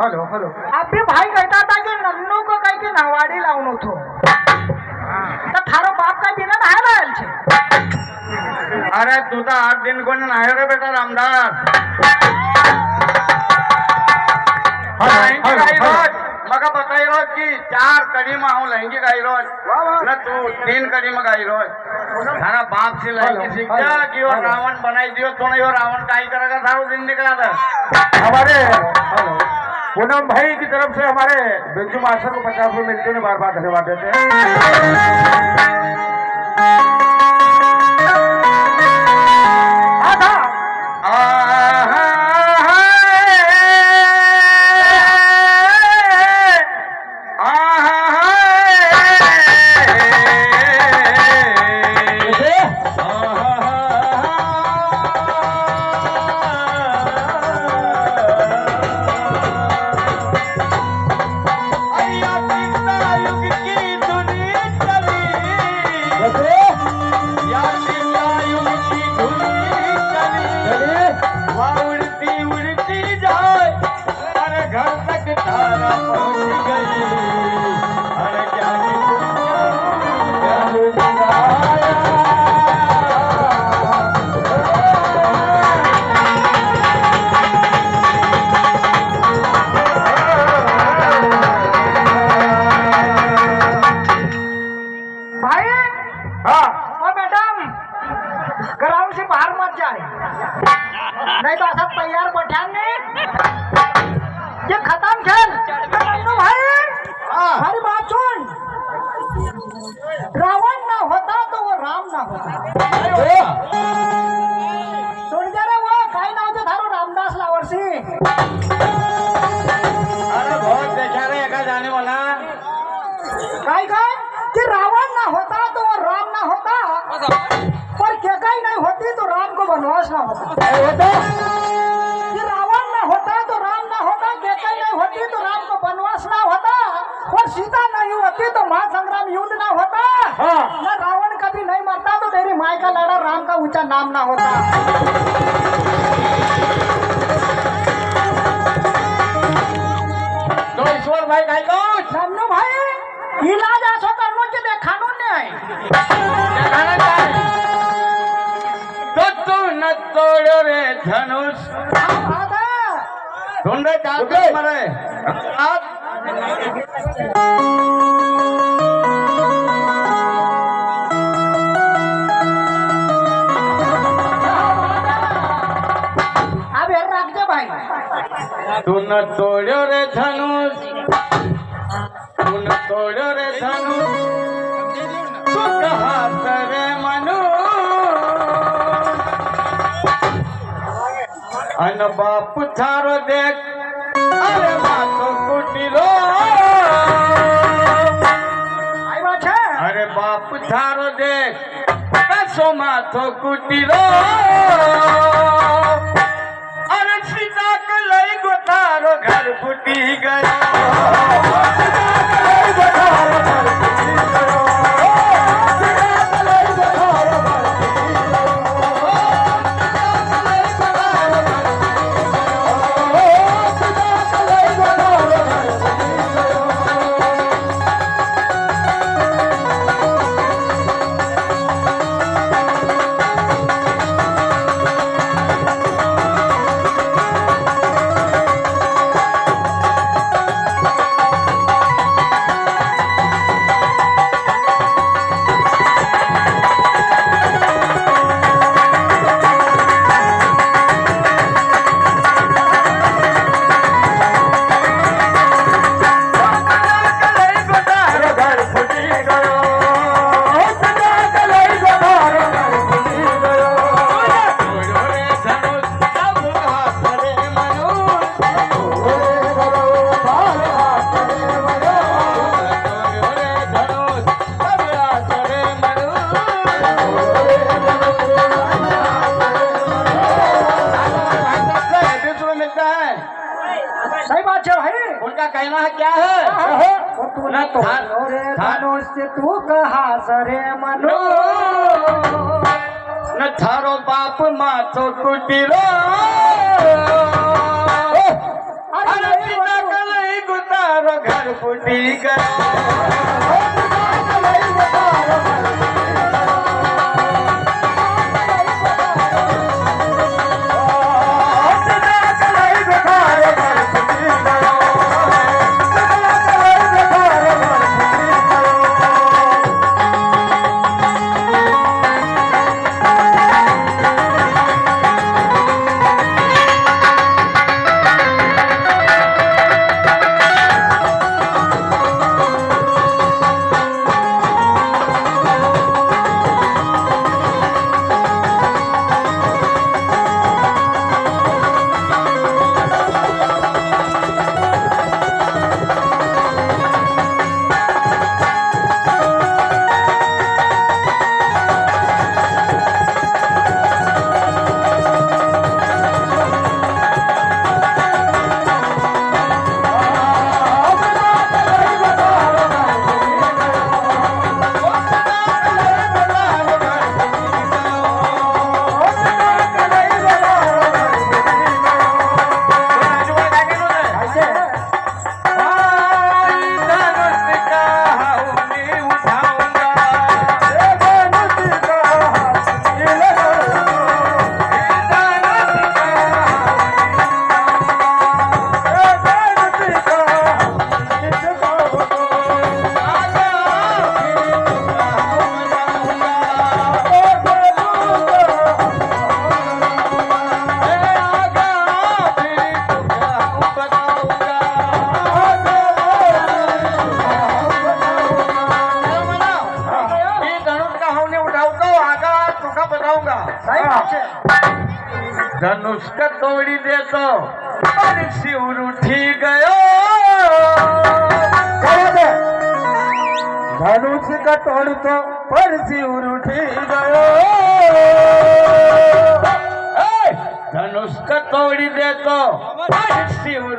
Hello hello आपके भाई कहता था कि नन्नू को कह के नवाड़ी लाउनो थो तो थारो बाप का बिना नहा लायल छे। अरे तू तो 8 दिन को नाही रे बेटा रामदास मका बताई रोज की 4 कड़ी में आऊं लहंगी गाई रोज न तू 3 कड़ी में गाई रोज थारा बाप से लहंगी सीख जा कि वो रावण बनाई दियो तो नहीं वो रावण का ही करेगा थारो दिन निकला था हमारे पूनम भाई की तरफ से हमारे बिंजू मास्टर को 50 रुपए मिलते हैं बार बार धन्यवाद देते हैं। नहीं तो ऐसा तैयार बैठाएंगे ये खत्म खेल नन्नू भाई हमारी बात सुन रावण ना होता तो वो राम ना होता सुन जा रे वो काय नाव ते थारो रामदास लावरसी अरे बहुत देखा रे एका जाने वाला काय काय कि रावण ना होता तो वो राम ना होता पर केकाई नहीं होती तो राम को वनवास ना होता कि रावण ना होता तो राम ना होता केकाई नहीं होती तो राम को वनवास ना होता और सीता नहीं होती तो महासंग्राम युद्ध ना होता न रावण कभी नहीं मरता तो तेरी माई का लाड़ा राम का ऊंचा नाम ना होता। तो ईश्वर भाई काय को नन्नू भाई इलाज असो करनो के देखानो नाही तो न तोड़ो रे धनुष सुन रे चालते मरे अब यार रख दे भाई तू न तोड़ो रे धनुष तू न तोड़ो रे धनुष तू कहा सरे मनु अन बाप थारो देख अरे मातो कुटिलो आई बात है अरे बाप थारो देख कसो माथो कुटिलो अरे सीता के लई गो थारो घर फुटी गयो कहना है क्या है तू न तो रे धनुष तू कहा सरे मनो न थारो बाप माथो कुटिरो अरे तारो घर फुटी धनुष का तोड़ी दे तो पर शिवर उठी गयो धनुष का तोड़ तो पर शिवर उठी गयो धनुष का तोड़ी दे तो पर शिवर